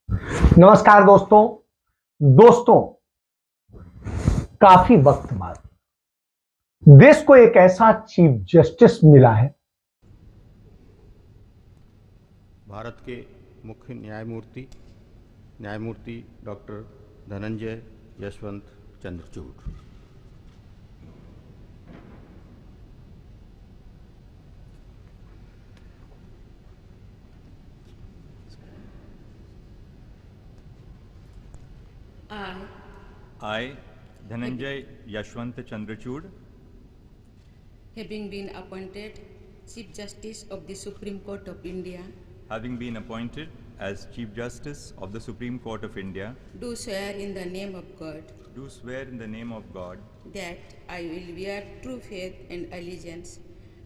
नमस्कार दोस्तों काफी वक्त बाद देश को एक ऐसा चीफ जस्टिस मिला है। भारत के मुख्य न्यायमूर्ति doctor Dhananjay Yashwant Chandrachud. I, Dhananjay Yashwant Chandrachud, having been appointed Chief Justice of the Supreme Court of India, having been appointed as Chief Justice of the Supreme Court of India, do swear in the name of God do swear in the name of God that I will bear true faith and allegiance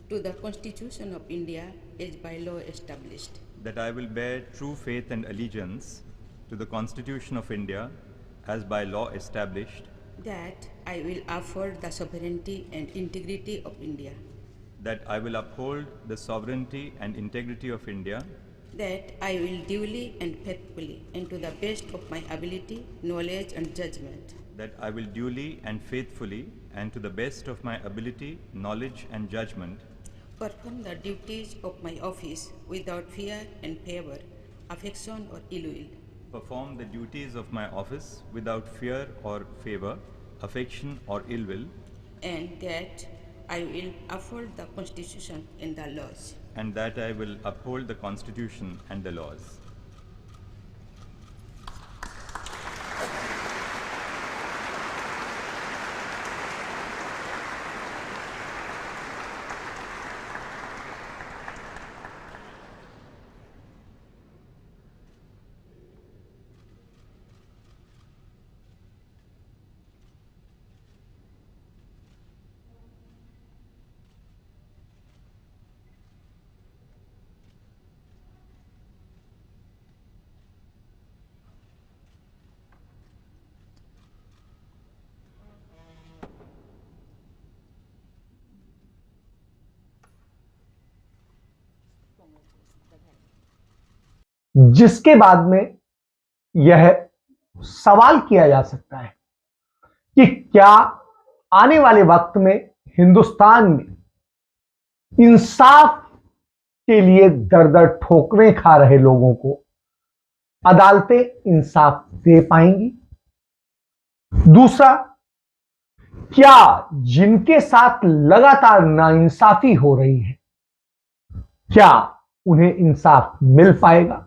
to the Constitution of India as by law established, that I will bear true faith and allegiance to the Constitution of India as by law established, that I will uphold the sovereignty and integrity of India, that I will uphold the sovereignty and integrity of India, that I will duly and faithfully and to the best of my ability, knowledge and judgment that I will duly and faithfully and to the best of my ability, knowledge and judgment perform the duties of my office without fear and favor, affection or ill will, perform the duties of my office without fear or favor, affection or ill will, and that I will uphold the Constitution and the laws. and that I will uphold the Constitution and the laws. जिसके बाद में यह सवाल किया जा सकता है कि क्या आने वाले वक्त में हिंदुस्तान में इंसाफ के लिए दर दर ठोकरें खा रहे लोगों को अदालतें इंसाफ दे पाएंगी। दूसरा, क्या जिनके साथ लगातार नाइंसाफी हो रही है, क्या उन्हें इंसाफ मिल पाएगा?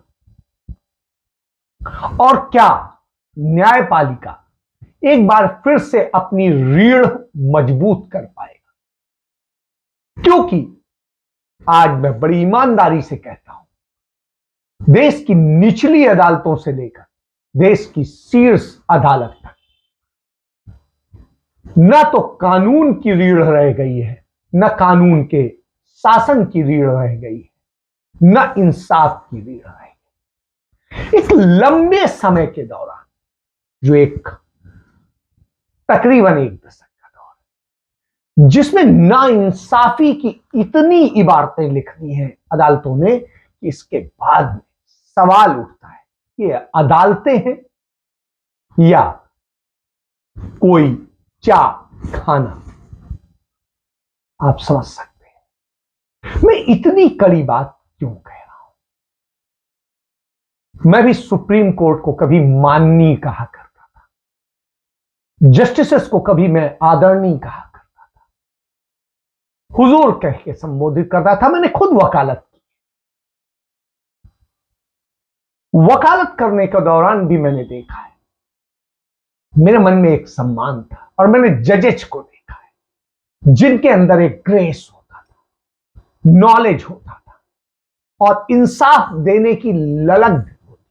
और क्या न्यायपालिका एक बार फिर से अपनी रीढ़ मजबूत कर पाएगा? क्योंकि आज मैं बड़ी ईमानदारी से कहता हूं, देश की निचली अदालतों से लेकर देश की शीर्ष अदालत तक न तो कानून की रीढ़ रह गई है, न कानून के शासन की रीढ़ रह गई है, न इंसाफ की रीढ़ रह गई। इस लंबे समय के दौरान, जो एक तकरीबन 1 दशक का दौर है, जिसमें नाइंसाफी की इतनी इबारतें लिख दी हैं अदालतों ने कि इसके बाद में सवाल उठता है कि अदालतें हैं या कोई चा खाना। आप समझ सकते हैं मैं इतनी कड़ी बात क्यों कह रहा हूं। मैं भी सुप्रीम कोर्ट को कभी माननीय कहा करता था, जस्टिसेस को कभी मैं आदरणीय कहा करता था, हुजूर कह के संबोधित करता था। मैंने खुद वकालत की। वकालत करने के दौरान भी मैंने देखा है, मेरे मन में एक सम्मान था, और मैंने जजेस को देखा है जिनके अंदर एक ग्रेस होता था, नॉलेज होता था और इंसाफ देने की ललक होती।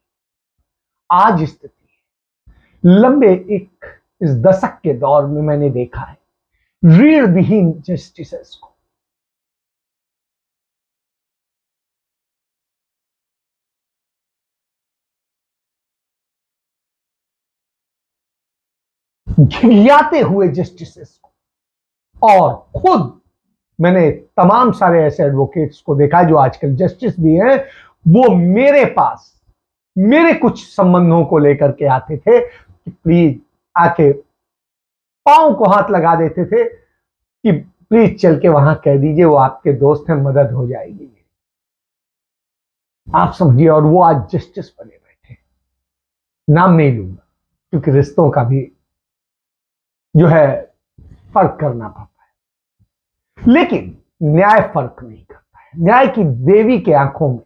आज स्थिति है, लंबे इस दशक के दौर में मैंने देखा है रीढ़ विहीन जस्टिसेस को। घिघियाते हुए जस्टिसेस को, और खुद मैंने तमाम सारे ऐसे एडवोकेट्स को देखा जो आजकल जस्टिस भी हैं, वो मेरे पास मेरे कुछ संबंधों को लेकर के आते थे कि प्लीज आके पांव को हाथ लगा देते थे कि प्लीज चल के वहां कह दीजिए वो आपके दोस्त हैं, मदद हो जाएगी। आप समझिए, और वो आज जस्टिस बने बैठे। नाम नहीं लूंगा क्योंकि रिश्तों का भी जो है फर्क करना पड़ता है, लेकिन न्याय फर्क नहीं करता है। न्याय की देवी के आंखों में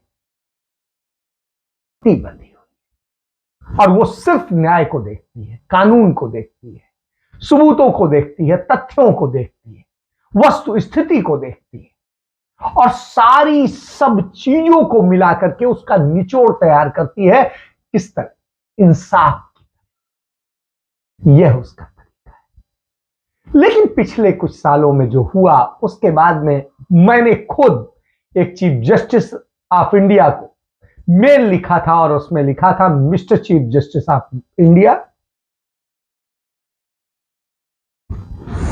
ती बंधी हुई, और वो सिर्फ न्याय को देखती है, कानून को देखती है, सबूतों को देखती है, तथ्यों को देखती है, वस्तु स्थिति को देखती है, और सारी सब चीजों को मिलाकर के उसका निचोड़ तैयार करती है। किस तरह? इंसाफ की। यह उसका तरीका है। लेकिन पिछले कुछ सालों में जो हुआ, उसके बाद में मैंने खुद एक चीफ जस्टिस ऑफ इंडिया को मेल लिखा था, और उसमें लिखा था, mister chief justice of India,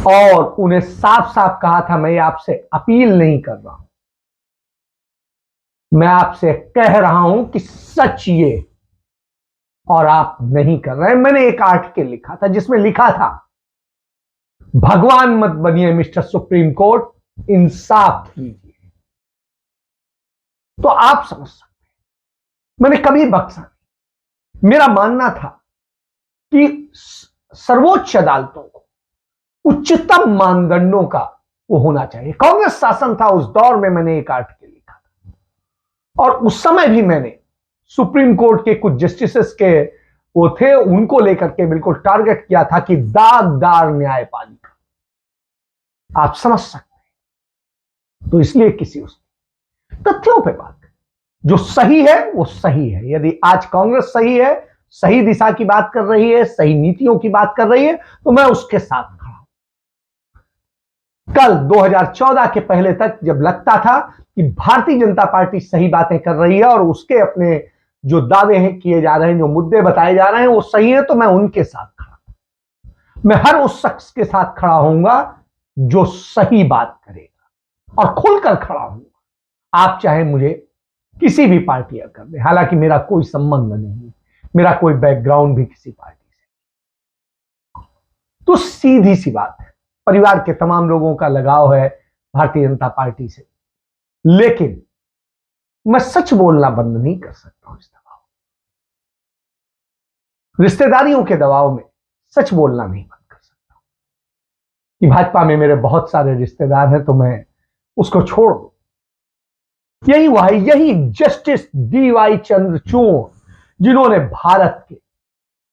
और उन्हें साफ साफ कहा था, मैं आपसे अपील नहीं कर रहा हूं, मैं आपसे कह रहा हूं कि सच ये, और आप नहीं कर रहे हैं। मैंने एक आर्टिकल लिखा था जिसमें लिखा था, भगवान मत बनिए मिस्टर सुप्रीम कोर्ट, इंसाफ कीजिए। तो आप समझ सकते हैं, मैंने कभी बख्शा नहीं। मेरा मानना था कि सर्वोच्च अदालतों को उच्चतम मानदंडों का वो होना चाहिए। कांग्रेस शासन था उस दौर में, मैंने एक आर्टिकल लिखा था, और उस समय भी मैंने सुप्रीम कोर्ट के कुछ जस्टिसेस के वो थे, उनको लेकर के बिल्कुल टारगेट किया था कि दागदार न्यायपालिका। आप समझ सकते हैं। तो इसलिए किसी उस तथ्यों पे बात, जो सही है वो सही है। यदि आज कांग्रेस सही है, सही दिशा की बात कर रही है, सही नीतियों की बात कर रही है, तो मैं उसके साथ खड़ा हूं। कल 2014 के पहले तक जब लगता था कि भारतीय जनता पार्टी सही बातें कर रही है और उसके अपने जो दावे हैं किए जा रहे हैं, जो मुद्दे बताए जा रहे हैं वो सही है, तो मैं उनके साथ खड़ा हूं। मैं हर उस शख्स के साथ खड़ा होऊंगा जो सही बात करेगा, और खुलकर खड़ा होऊंगा। आप चाहे मुझे किसी भी पार्टी कर दे, हालांकि मेरा कोई संबंध नहीं है, मेरा कोई बैकग्राउंड भी किसी पार्टी से। तो सीधी सी बात है, परिवार के तमाम लोगों का लगाव है भारतीय जनता पार्टी से, लेकिन मैं सच बोलना बंद नहीं कर सकता हूं इस दबाव, रिश्तेदारियों के दबाव में सच बोलना नहीं बंद कर सकता कि भाजपा में मेरे बहुत सारे रिश्तेदार हैं, तो मैं उसको छोड़ दूं। यही हुआ है, यही जस्टिस डीवाई चंद्रचूड़, जिन्होंने भारत के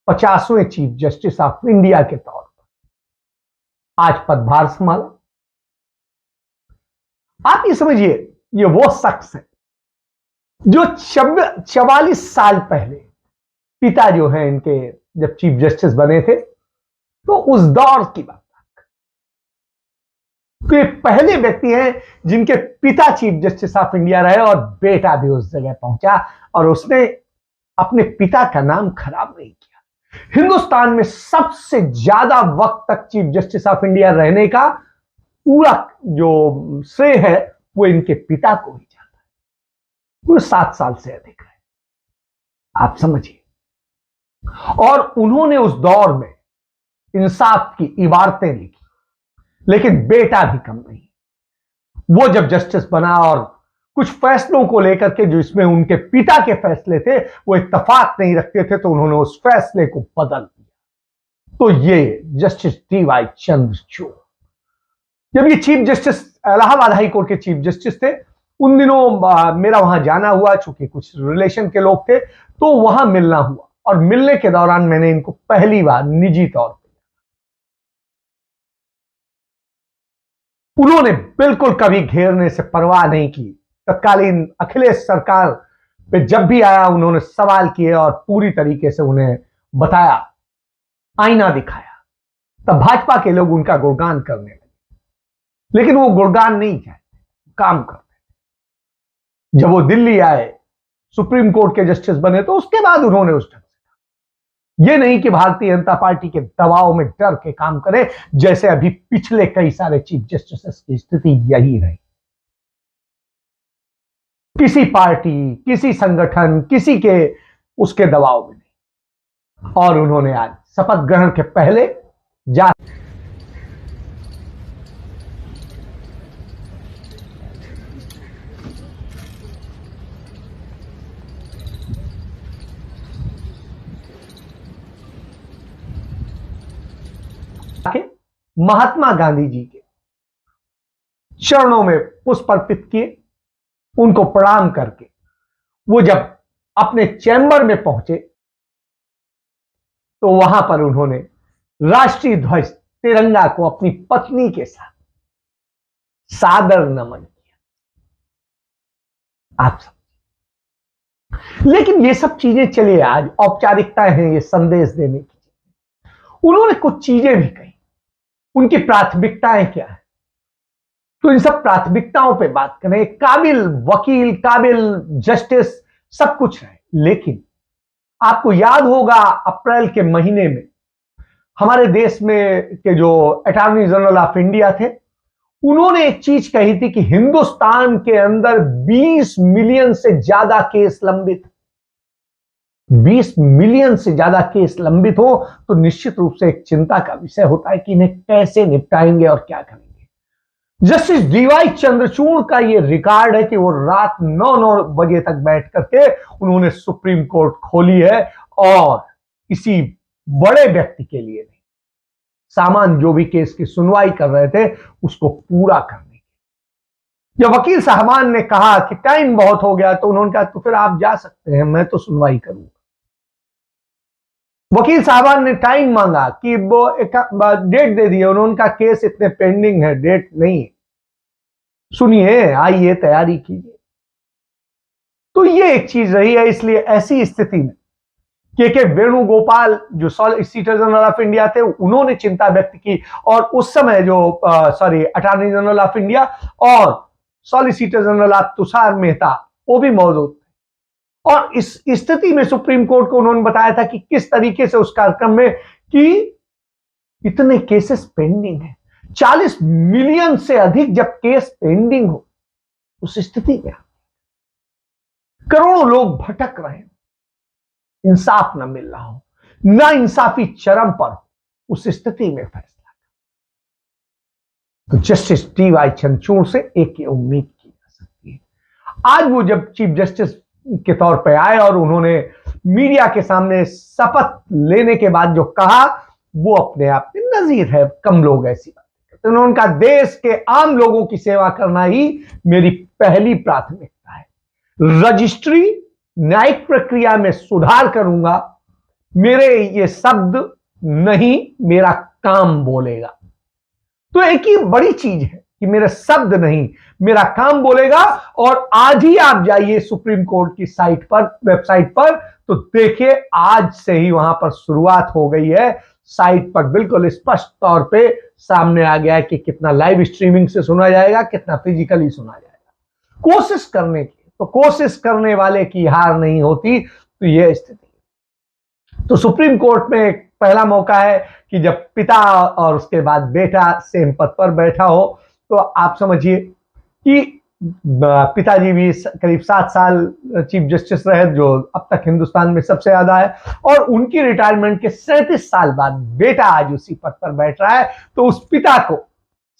50वें चीफ जस्टिस ऑफ इंडिया के तौर पर आज पदभार संभाला। आप ये समझिए, ये वो शख्स है जो 44 साल पहले, पिता जो है इनके जब चीफ जस्टिस बने थे, तो उस दौर की बात, तो ये पहले व्यक्ति हैं जिनके पिता चीफ जस्टिस ऑफ इंडिया रहे और बेटा भी उस जगह पहुंचा, और उसने अपने पिता का नाम खराब नहीं किया। हिंदुस्तान में सबसे ज्यादा वक्त तक चीफ जस्टिस ऑफ इंडिया रहने का पूरा जो श्रेय है वो इनके पिता को ही जाता है। वो 7 साल से अधिक है, आप समझिए। और उन्होंने उस दौर में इंसाफ की इबारतें लिखी, लेकिन बेटा भी कम नहीं। वो जब जस्टिस बना और कुछ फैसलों को लेकर के जो इसमें उनके पिता के फैसले थे वो इत्तेफाक नहीं रखते थे, तो उन्होंने उस फैसले को बदल दिया। तो ये जस्टिस डीवाई चंद्रचूड़, जब ये chief justice Allahabad high court के चीफ जस्टिस थे, उन दिनों मेरा वहां जाना हुआ, चूंकि कुछ रिलेशन के लोग थे, तो वहां मिलना हुआ, और मिलने के दौरान मैंने इनको पहली बार निजी तौर पर, उन्होंने बिल्कुल कभी घेरने से परवाह नहीं की। तत्कालीन अखिलेश सरकार पे जब भी आया उन्होंने सवाल किए और पूरी तरीके से उन्हें बताया, आईना दिखाया। तब भाजपा के लोग उनका गुणगान करने लगे, लेकिन वो गुणगान नहीं कहते, काम करते। जब वो दिल्ली आए, सुप्रीम कोर्ट के जस्टिस बने, तो उसके बाद उन्होंने उस ढंग से कहा, यह नहीं कि भारतीय जनता पार्टी के दबाव में डर के काम करे, जैसे अभी पिछले कई सारे चीफ जस्टिस की स्थिति यही रही। किसी पार्टी, किसी संगठन, किसी के उसके दबाव में नहीं। और उन्होंने आज शपथ ग्रहण के पहले जा महात्मा गांधी जी के चरणों में पुष्प अर्पित किए। उनको प्रणाम करके वो जब अपने चैम्बर में पहुंचे तो वहां पर उन्होंने राष्ट्रीय ध्वज तिरंगा को अपनी पत्नी के साथ सादर नमन किया। आप सब, लेकिन ये सब चीजें चलिए, आज औपचारिकताएं हैं, ये संदेश देने की। उन्होंने कुछ चीजें भी कही, उनकी प्राथमिकताएं क्या है, तो इन सब प्राथमिकताओं पे बात करें। काबिल वकील, काबिल जस्टिस सब कुछ है, लेकिन आपको याद होगा अप्रैल के महीने में हमारे देश में के जो अटॉर्नी जनरल ऑफ इंडिया थे, उन्होंने एक चीज कही थी कि हिंदुस्तान के अंदर 20 मिलियन से ज्यादा केस लंबित, 20 मिलियन से ज्यादा केस लंबित हो तो निश्चित रूप से एक चिंता का विषय होता है कि इन्हें कैसे निपटाएंगे और क्या करेंगे। जस्टिस डीवाई चंद्रचूड़ का यह रिकॉर्ड है कि वो रात 9 बजे तक बैठ करके उन्होंने सुप्रीम कोर्ट खोली है, और किसी बड़े व्यक्ति के लिए नहीं, सामान्य जो भी केस की सुनवाई कर रहे थे उसको पूरा करने के। जब वकील साहबान ने कहा कि टाइम बहुत हो गया तो उन्होंने कहा तो फिर आप जा सकते हैं, मैं तो सुनवाई करूंगा। वकील साहबान ने टाइम मांगा कि वो एक डेट दे दिए, उन्होंने कहा केस इतने पेंडिंग है, डेट नहीं, सुनिए, आइए तैयारी कीजिए। तो ये एक चीज रही है। इसलिए ऐसी स्थिति में के वेणुगोपाल जो सॉलिसिटर जनरल ऑफ इंडिया थे, उन्होंने चिंता व्यक्त की, और उस समय जो अटॉर्नी जनरल ऑफ इंडिया और solicitor general of Tushar Mehta वो भी मौजूद थे। और इस स्थिति में सुप्रीम कोर्ट को उन्होंने बताया था कि किस तरीके से उस कार्यक्रम में कि इतने केसेस पेंडिंग है, 40 मिलियन से अधिक जब केस पेंडिंग हो उस स्थिति में करोड़ों लोग भटक रहे हैं, इंसाफ न मिल रहा हो, ना इंसाफी चरम पर हो, उस स्थिति में फैसला तो जस्टिस डीवाई चंद्रचूड़ से एक ही उम्मीद की जा सकती है। आज वो जब चीफ जस्टिस के तौर पे आए और उन्होंने मीडिया के सामने शपथ लेने के बाद जो कहा वो अपने आप में नजीर है, कम लोग ऐसी बात करते। उन्होंने कहा देश के आम लोगों की सेवा करना ही मेरी पहली प्राथमिकता है, रजिस्ट्री न्यायिक प्रक्रिया में सुधार करूंगा, मेरे ये शब्द नहीं मेरा काम बोलेगा। तो एक ही बड़ी चीज है कि मेरे शब्द नहीं मेरा काम बोलेगा। और आज ही आप जाइए सुप्रीम कोर्ट की साइट पर, वेबसाइट पर, तो देखिए आज से ही वहां पर शुरुआत हो गई है। साइट पर बिल्कुल स्पष्ट तौर पे सामने आ गया है कि कितना लाइव स्ट्रीमिंग से सुना जाएगा, कितना फिजिकली सुना जाएगा। कोशिश करने की तो कोशिश करने वाले की हार नहीं होती। तो यह स्थिति है। तो सुप्रीम कोर्ट में एक पहला मौका है कि जब पिता और उसके बाद बेटा सेम पद पर बैठा हो, तो आप समझिए कि पिताजी भी करीब 7 साल चीफ जस्टिस रहे, जो अब तक हिंदुस्तान में सबसे ज्यादा है, और उनकी रिटायरमेंट के 37 साल बाद बेटा आज उसी पद पर बैठ रहा है। तो उस पिता को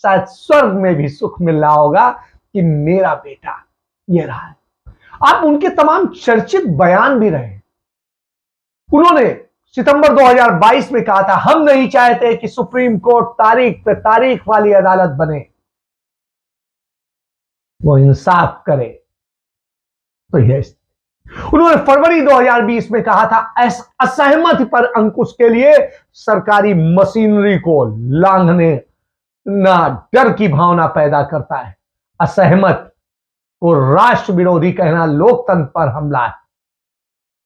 शायद स्वर्ग में भी सुख मिल रहा होगा कि मेरा बेटा ये रहा है। आप उनके तमाम चर्चित बयान भी रहे। उन्होंने सितंबर 2022 में कहा था हम नहीं चाहते कि सुप्रीम कोर्ट तारीख पे तारीख वाली अदालत बने, वो इंसाफ करे। तो यह उन्होंने फरवरी 2020 में कहा था असहमति पर अंकुश के लिए सरकारी मशीनरी को लांघने ना डर की भावना पैदा करता है। असहमत को राष्ट्र विरोधी कहना लोकतंत्र पर हमला है।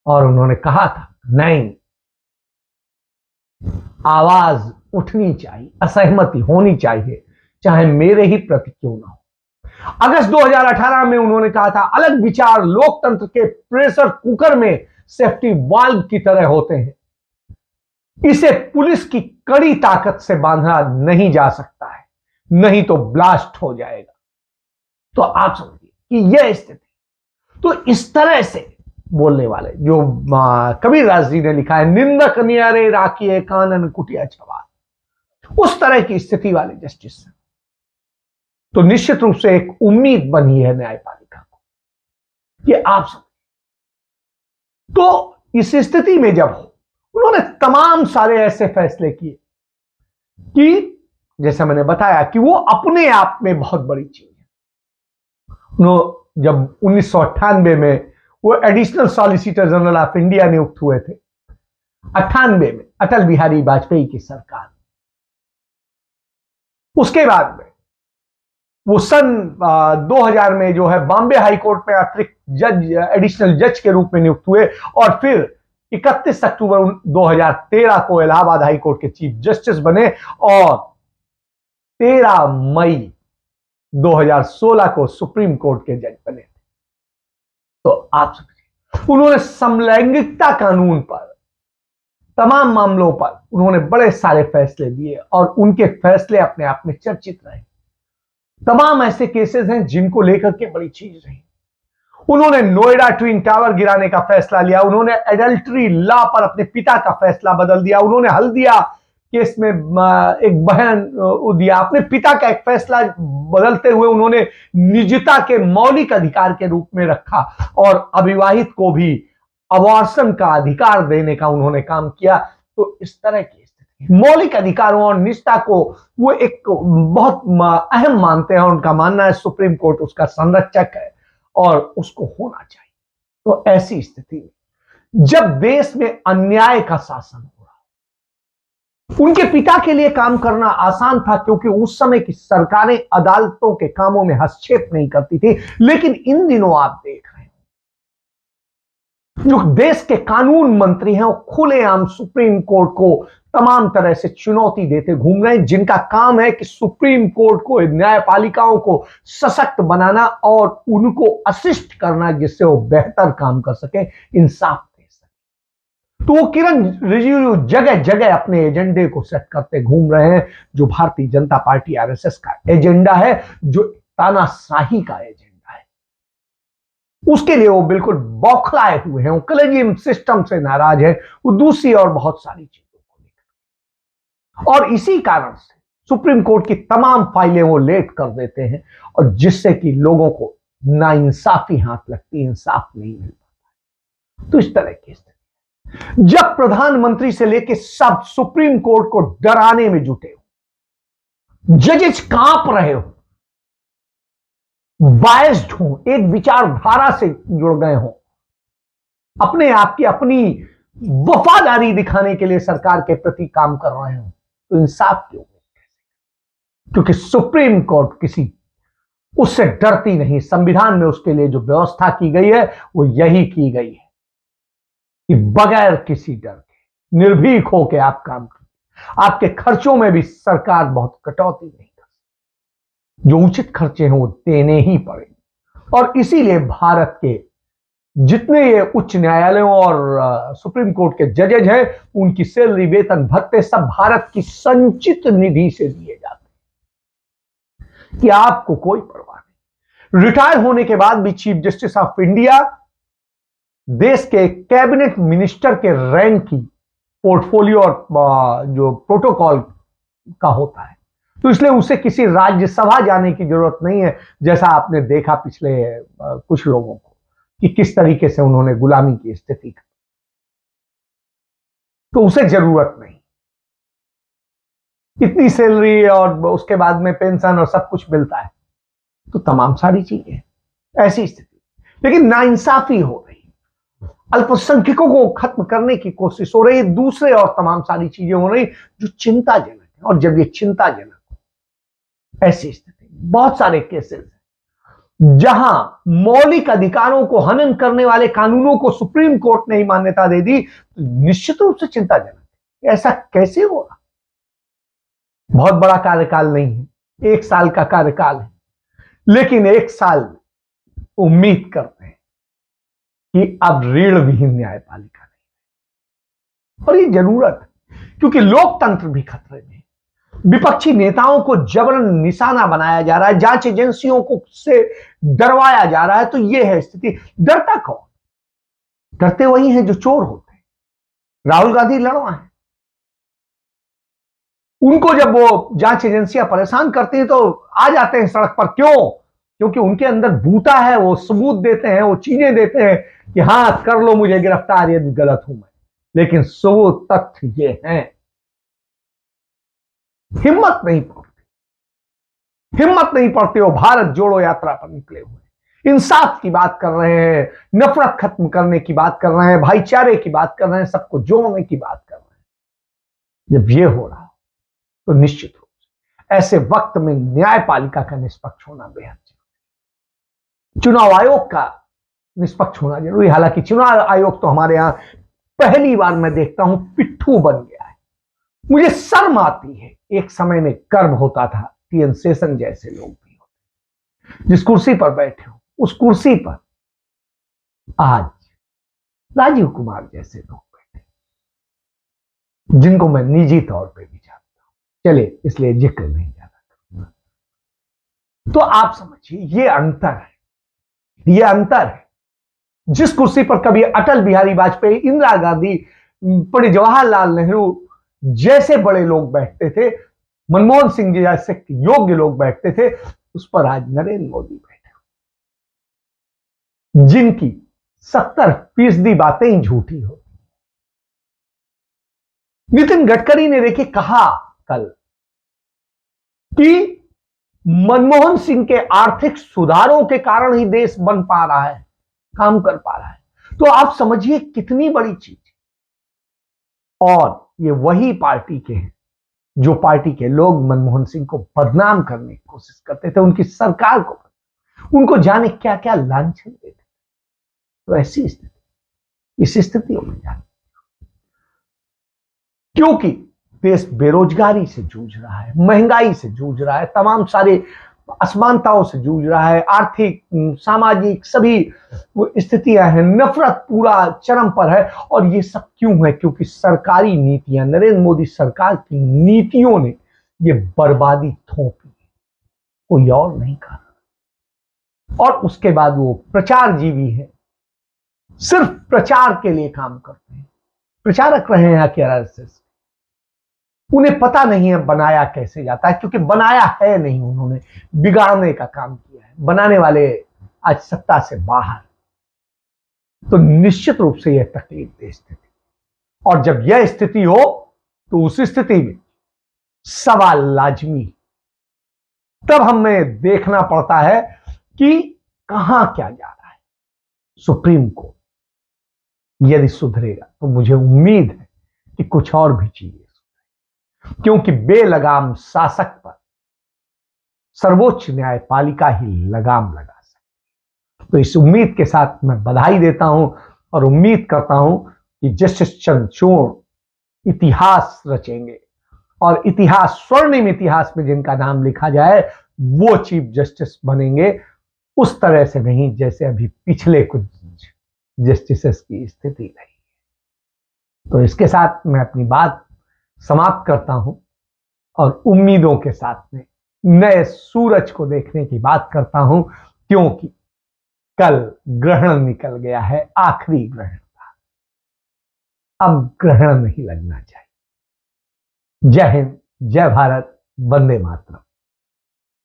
और उन्होंने कहा था नहीं, आवाज उठनी चाहिए, असहमति होनी चाहिए, चाहे मेरे ही प्रति क्यों ना हो। अगस्त 2018 में उन्होंने कहा था अलग विचार लोकतंत्र के प्रेशर कुकर में सेफ्टी वाल्व की तरह होते हैं, इसे पुलिस की कड़ी ताकत से बांधा नहीं जा सकता है, नहीं तो ब्लास्ट हो जाएगा। तो आप समझिए कि यह स्थिति। तो इस तरह से बोलने वाले, जो कबीरदास जी ने लिखा है, निंदक नियरे राखिए कानन कुटिया छवा, उस तरह की स्थिति वाले जस्टिस हैं। तो निश्चित रूप से एक उम्मीद बनी है न्यायपालिका को कि आप सब, तो इस स्थिति में जब उन्होंने तमाम सारे ऐसे फैसले किए कि जैसा मैंने बताया कि वो अपने आप में बहुत बड़ी चीज है। उन्होंने जब 1998 में वो additional solicitor general of India नियुक्त हुए थे, 98 में अटल बिहारी वाजपेयी की सरकार, उसके बाद में वो सन 2000 में जो है बॉम्बे हाई कोर्ट में अतिरिक्त जज, एडिशनल जज के रूप में नियुक्त हुए, और फिर 31 अक्टूबर 2013 को इलाहाबाद हाई कोर्ट के चीफ जस्टिस बने, और 13 मई 2016 को सुप्रीम कोर्ट के जज बने। तो आप समझिए, उन्होंने समलैंगिकता कानून पर, तमाम मामलों पर उन्होंने बड़े सारे फैसले दिए, और उनके फैसले अपने आप में चर्चित रहे। तमाम ऐसे केसेस हैं जिनको लेकर के बड़ी चीज रही। उन्होंने नोएडा ट्विन टावर गिराने का फैसला लिया, उन्होंने एडल्ट्री लॉ पर अपने पिता का फैसला बदल दिया, उन्होंने हल्दिया केस में एक बहन दिया, अपने पिता का एक फैसला बदलते हुए उन्होंने निजता के मौलिक अधिकार के रूप में रखा, और अविवाहित को भी अबॉर्शन का अधिकार देने का उन्होंने काम किया। तो इस तरह की मौलिक अधिकारों और निष्ठा को वो एक बहुत अहम मानते हैं। उनका मानना है सुप्रीम कोर्ट उसका संरक्षक है और उसको होना चाहिए। तो ऐसी स्थिति में जब देश में अन्याय का शासन हो रहा, उनके पिता के लिए काम करना आसान था, क्योंकि उस समय की सरकारें अदालतों के कामों में हस्तक्षेप नहीं करती थी। लेकिन इन दिनों आप देख रहे हैं जो देश के कानून मंत्री हैं वो खुलेआम सुप्रीम कोर्ट को तमाम तरह से चुनौती देते घूम रहे हैं, जिनका काम है कि सुप्रीम कोर्ट को, न्यायपालिकाओं को सशक्त बनाना और उनको असिस्ट करना, जिससे वो बेहतर काम कर सके, इंसाफ दे सके। तो वो किरण रिजिजू जगह जगह अपने एजेंडे को सेट करते घूम रहे हैं, जो भारतीय जनता पार्टी आरएसएस का एजेंडा है, जो तानाशाही का एजेंडा, उसके लिए वो बिल्कुल बौखलाए हुए हैं। वो कलेजियम सिस्टम से नाराज है, वो दूसरी और बहुत सारी चीजों को लेकर, और इसी कारण से सुप्रीम कोर्ट की तमाम फाइलें वो लेट कर देते हैं, और जिससे कि लोगों को नाइंसाफी हाथ लगती है, इंसाफ नहीं मिल पाता। तो इस तरह की स्थिति जब प्रधानमंत्री से लेकर सब सुप्रीम कोर्ट को डराने में जुटे हो, जजेस कांप रहे हो, बायस्ड हो, एक विचारधारा से जुड़ गए हो, अपने आप की अपनी वफादारी दिखाने के लिए सरकार के प्रति काम कर रहे हो, तो इंसाफ क्यों? क्योंकि सुप्रीम कोर्ट किसी उससे डरती नहीं। संविधान में उसके लिए जो व्यवस्था की गई है वो यही की गई है कि बगैर किसी डर के निर्भीक होकर आप काम कीजिए। आपके खर्चों में भी सरकार बहुत कटौती नहीं, जो उचित खर्चे हैं वो देने ही पड़ेंगे। और इसीलिए भारत के जितने ये उच्च न्यायालयों और सुप्रीम कोर्ट के जजेज हैं, उनकी सैलरी, वेतन, भत्ते सब भारत की संचित निधि से दिए जाते हैं, कि आपको कोई परवाह नहीं। रिटायर होने के बाद भी चीफ जस्टिस ऑफ इंडिया देश के कैबिनेट मिनिस्टर के रैंक की पोर्टफोलियो और जो प्रोटोकॉल का होता है, तो इसलिए उसे किसी राज्यसभा जाने की जरूरत नहीं है, जैसा आपने देखा पिछले कुछ लोगों को कि किस तरीके से उन्होंने गुलामी की स्थिति की। तो उसे जरूरत नहीं, इतनी सैलरी और उसके बाद में पेंशन और सब कुछ मिलता है, तो तमाम सारी चीजें ऐसी स्थिति। लेकिन नाइंसाफी हो रही, अल्पसंख्यकों को खत्म करने की कोशिश हो रही है, दूसरे और तमाम सारी चीजें हो रही जो चिंताजनक है। और जब ये चिंताजनक, ऐसी स्थिति, बहुत सारे केसेस हैं जहां मौलिक अधिकारों को हनन करने वाले कानूनों को सुप्रीम कोर्ट ने ही मान्यता दे दी, तो निश्चित रूप से चिंताजनक है। ऐसा कैसे होगा? बहुत बड़ा कार्यकाल नहीं है, 1 साल का कार्यकाल है, लेकिन 1 साल उम्मीद करते हैं कि अब रीढ़ विहीन न्यायपालिका नहीं, और ये जरूरत है, क्योंकि लोकतंत्र भी खतरे में। विपक्षी नेताओं को जबरन निशाना बनाया जा रहा है, जांच एजेंसियों को से डरवाया जा रहा है। तो यह है स्थिति। डरता कौन? डरते वही हैं जो चोर होते हैं। राहुल गांधी लड़वा है, उनको जब वो जांच एजेंसियां परेशान करती हैं तो आ जाते हैं सड़क पर। क्यों? क्योंकि उनके अंदर बूता है, वो सबूत देते हैं, वो चीजें देते हैं कि हां कर लो मुझे गिरफ्तार, ये गलत हूं मैं, लेकिन सबूत तथ्य ये हैं। हिम्मत नहीं पड़ती, हिम्मत नहीं पड़ती। वो भारत जोड़ो यात्रा पर निकले हुए इंसाफ की बात कर रहे हैं, नफरत खत्म करने की बात कर रहे हैं, भाईचारे की बात कर रहे हैं, सबको जोड़ने की बात कर रहे हैं। जब ये हो रहा तो निश्चित रूप से ऐसे वक्त में न्यायपालिका का निष्पक्ष होना बेहद जरूरी, चुनाव आयोग का निष्पक्ष होना जरूरी। हालांकि चुनाव आयोग तो हमारे यहां पहली बार मैं देखता हूं पिट्ठू बन गया है। मुझे शर्म आती है। एक समय में गर्व होता था, टीएन शेषन जैसे लोग भी होते जिस कुर्सी पर बैठे हो, उस कुर्सी पर आज राजीव कुमार जैसे लोग बैठे, जिनको मैं निजी तौर पर भी जानता हूं। चले, इसलिए जिक्र नहीं ज्यादा करूंगा। तो आप समझिए ये अंतर है, ये अंतर है। जिस कुर्सी पर कभी अटल बिहारी वाजपेयी, इंदिरा गांधी, पंडित जवाहरलाल नेहरू जैसे बड़े लोग बैठते थे, मनमोहन सिंह जी जैसे योग्य लोग बैठते थे, उस पर आज नरेंद्र मोदी बैठे, जिनकी 70% बातें ही झूठी होती। नितिन गडकरी ने देखिए कहा कल कि मनमोहन सिंह के आर्थिक सुधारों के कारण ही देश बन पा रहा है, काम कर पा रहा है। तो आप समझिए कितनी बड़ी चीज। और ये वही पार्टी के हैं जो पार्टी के लोग मनमोहन सिंह को बदनाम करने की कोशिश करते थे, उनकी सरकार को, उनको जाने क्या क्या लांछन देते थे। तो ऐसी स्थिति, इस स्थितियों में जाने, क्योंकि देश बेरोजगारी से जूझ रहा है, महंगाई से जूझ रहा है, तमाम सारे असमानताओं से जूझ रहा है, आर्थिक सामाजिक सभी स्थितियां हैं, नफरत पूरा चरम पर है। और ये सब क्यों है? क्योंकि सरकारी नीतियां, नरेंद्र मोदी सरकार की नीतियों ने ये बर्बादी थोपी, कोई और नहीं कहा। और उसके बाद वो प्रचार जीवी है, सिर्फ प्रचार के लिए काम करते हैं, प्रचारक रहे हैं के आरएसएस। उन्हें पता नहीं है बनाया कैसे जाता है, क्योंकि बनाया है नहीं, उन्होंने बिगाड़ने का काम किया है। बनाने वाले आज सत्ता से बाहर। तो निश्चित रूप से यह तकलीफ दे स्थिति, और जब यह स्थिति हो तो उस स्थिति में सवाल लाजमी, तब हमें देखना पड़ता है कि कहां क्या जा रहा है। सुप्रीम कोर्ट यदि सुधरेगा तो मुझे उम्मीद है कि कुछ और भी चीजें, क्योंकि बेलगाम शासक पर सर्वोच्च न्यायपालिका ही लगाम लगा सकती है। तो इस उम्मीद के साथ मैं बधाई देता हूं और उम्मीद करता हूं कि जस्टिस चंद्रचूड़ इतिहास रचेंगे, और इतिहास, स्वर्णिम इतिहास में जिनका नाम लिखा जाए वो चीफ जस्टिस बनेंगे। उस तरह से नहीं जैसे अभी पिछले कुछ जस्टिसेस की स्थिति रही। तो इसके साथ मैं अपनी बात समाप्त करता हूं और उम्मीदों के साथ में नए सूरज को देखने की बात करता हूं, क्योंकि कल ग्रहण निकल गया है, आखिरी ग्रहण था। अब ग्रहण नहीं लगना चाहिए। जय हिंद, जय भारत, वंदे मातरम।